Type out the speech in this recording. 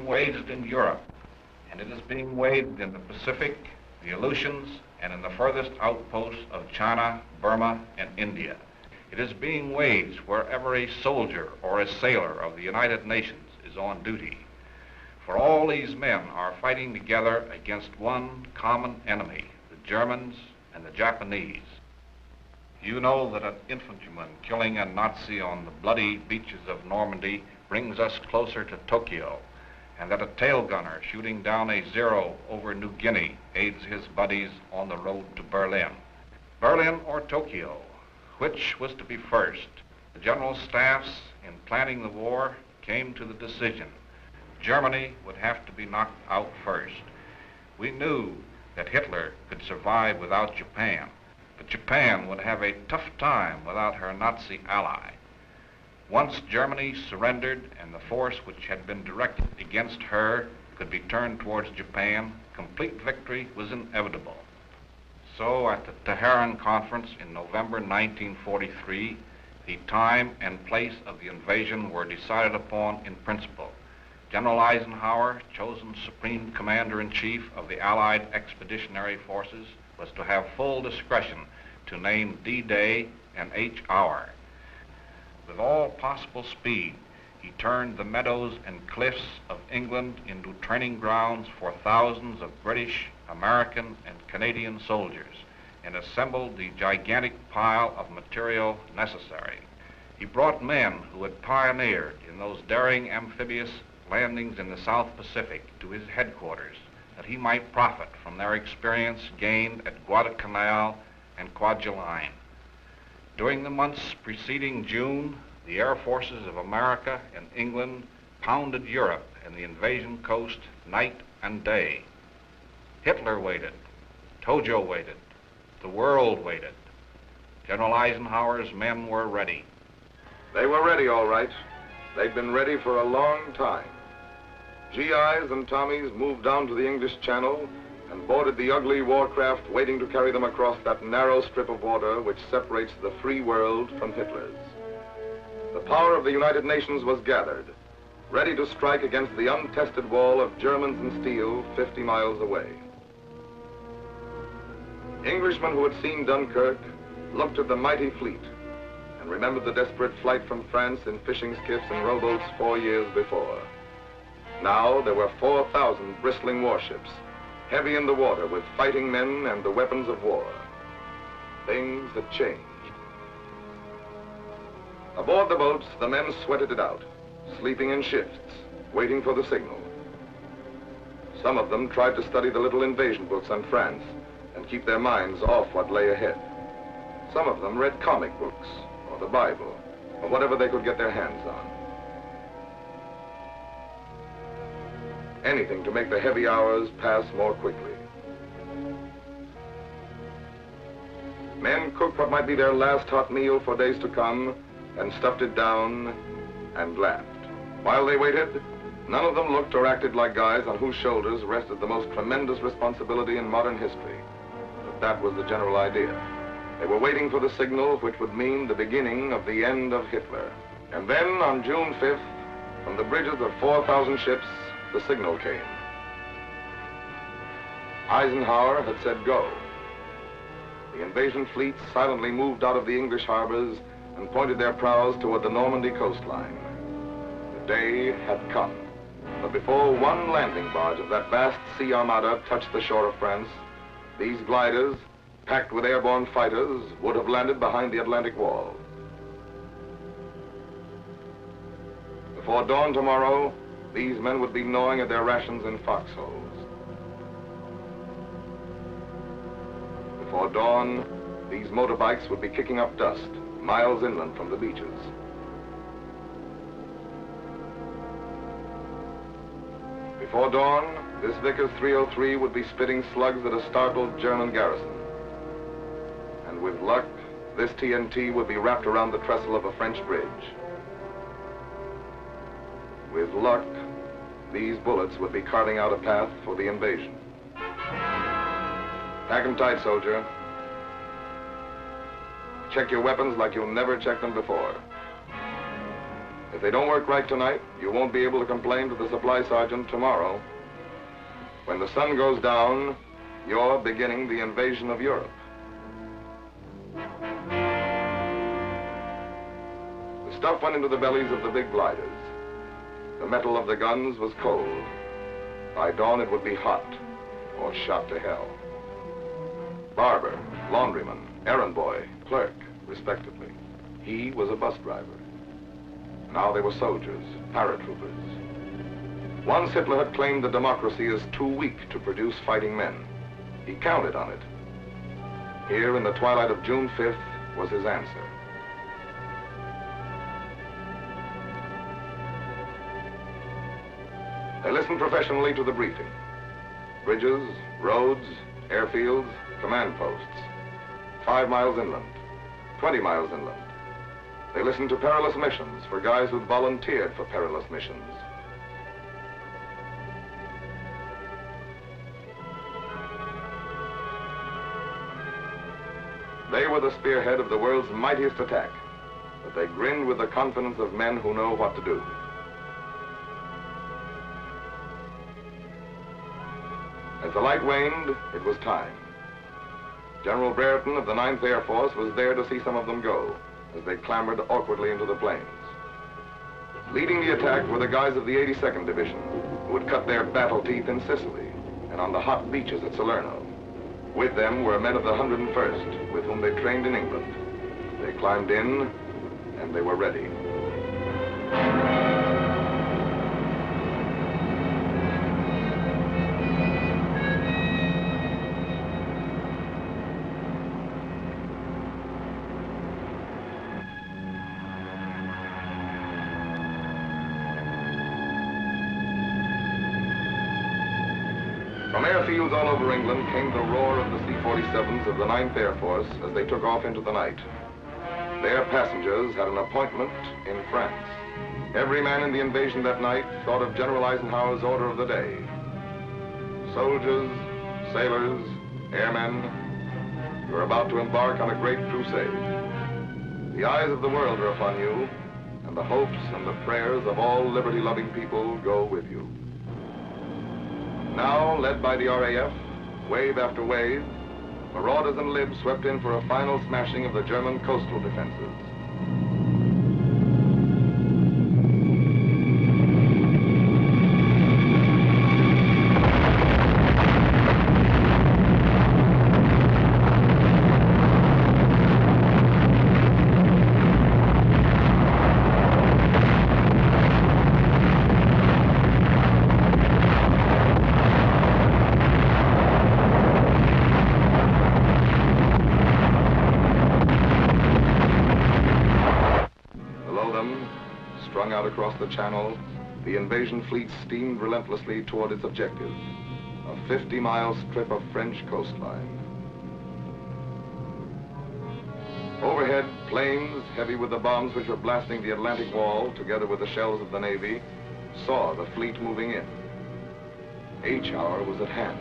being waged in Europe, and it is being waged in the Pacific, the Aleutians, and in the furthest outposts of China, Burma, and India. It is being waged wherever a soldier or a sailor of the United Nations is on duty. For all these men are fighting together against one common enemy, the Germans and the Japanese. You know that an infantryman killing a Nazi on the bloody beaches of Normandy brings us closer to Tokyo, and that a tail gunner shooting down a Zero over New Guinea aids his buddies on the road to Berlin. Berlin or Tokyo, which was to be first? The general staffs, in planning the war, came to the decision Germany would have to be knocked out first. We knew that Hitler could survive without Japan, but Japan would have a tough time without her Nazi ally. Once Germany surrendered and the force which had been directed against her could be turned towards Japan, complete victory was inevitable. So at the Tehran Conference in November 1943, the time and place of the invasion were decided upon in principle. General Eisenhower, chosen Supreme Commander-in-Chief of the Allied Expeditionary Forces, was to have full discretion to name D-Day and H-Hour. With all possible speed, he turned the meadows and cliffs of England into training grounds for thousands of British, American, and Canadian soldiers, and assembled the gigantic pile of material necessary. He brought men who had pioneered in those daring amphibious landings in the South Pacific to his headquarters, that he might profit from their experience gained at Guadalcanal and Kwajalein. During the months preceding June, the air forces of America and England pounded Europe and the invasion coast night and day. Hitler waited, Tojo waited, the world waited. General Eisenhower's men were ready. They were ready, all right. They'd been ready for a long time. GIs and Tommies moved down to the English Channel and boarded the ugly warcraft waiting to carry them across that narrow strip of water which separates the free world from Hitler's. The power of the United Nations was gathered, ready to strike against the untested wall of Germans and steel 50 miles away. Englishmen who had seen Dunkirk looked at the mighty fleet and remembered the desperate flight from France in fishing skiffs and rowboats 4 years before. Now there were 4,000 bristling warships, heavy in the water with fighting men and the weapons of war. Things had changed. Aboard the boats, the men sweated it out, sleeping in shifts, waiting for the signal. Some of them tried to study the little invasion books on France and keep their minds off what lay ahead. Some of them read comic books, or the Bible, or whatever they could get their hands on. Anything to make the heavy hours pass more quickly. Men cooked what might be their last hot meal for days to come and stuffed it down and laughed. While they waited, none of them looked or acted like guys on whose shoulders rested the most tremendous responsibility in modern history. But that was the general idea. They were waiting for the signal which would mean the beginning of the end of Hitler. And then on June 5th, from the bridges of 4,000 ships, the signal came. Eisenhower had said go. The invasion fleets silently moved out of the English harbors and pointed their prows toward the Normandy coastline. The day had come. But before one landing barge of that vast sea armada touched the shore of France, these gliders, packed with airborne fighters, would have landed behind the Atlantic Wall. Before dawn tomorrow, these men would be gnawing at their rations in foxholes. Before dawn, these motorbikes would be kicking up dust miles inland from the beaches. Before dawn, this Vickers 303 would be spitting slugs at a startled German garrison. And with luck, this TNT would be wrapped around the trestle of a French bridge. With luck, these bullets would be carving out a path for the invasion. Pack 'em tight, soldier. Check your weapons like you'll never check them before. If they don't work right tonight, you won't be able to complain to the supply sergeant tomorrow. When the sun goes down, you're beginning the invasion of Europe. The stuff went into the bellies of the big gliders. The metal of the guns was cold. By dawn, it would be hot or shot to hell. Barber, laundryman, errand boy, clerk, respectively. He was a bus driver. Now they were soldiers, paratroopers. Once Hitler had claimed that democracy is too weak to produce fighting men. He counted on it. Here in the twilight of June 5th was his answer. They listened professionally to the briefing. Bridges, roads, airfields, command posts. 5 miles inland, 20 miles inland. They listened to perilous missions for guys who'd volunteered for perilous missions. They were the spearhead of the world's mightiest attack, but they grinned with the confidence of men who know what to do. As the light waned, it was time. General Brereton of the 9th Air Force was there to see some of them go, as they clambered awkwardly into the planes. Leading the attack were the guys of the 82nd Division, who would cut their battle teeth in Sicily and on the hot beaches at Salerno. With them were men of the 101st, with whom they trained in England. They climbed in, and they were ready. From airfields all over England came the roar of the C-47s of the 9th Air Force as they took off into the night. Their passengers had an appointment in France. Every man in the invasion that night thought of General Eisenhower's order of the day. Soldiers, sailors, airmen, you're about to embark on a great crusade. The eyes of the world are upon you, and the hopes and the prayers of all liberty-loving people go with you. Now, led by the RAF, wave after wave, marauders and libs swept in for a final smashing of the German coastal defenses. Strung out across the channel, the invasion fleet steamed relentlessly toward its objective, a 50-mile strip of French coastline. Overhead, planes, heavy with the bombs which were blasting the Atlantic Wall, together with the shells of the Navy, saw the fleet moving in. H hour was at hand.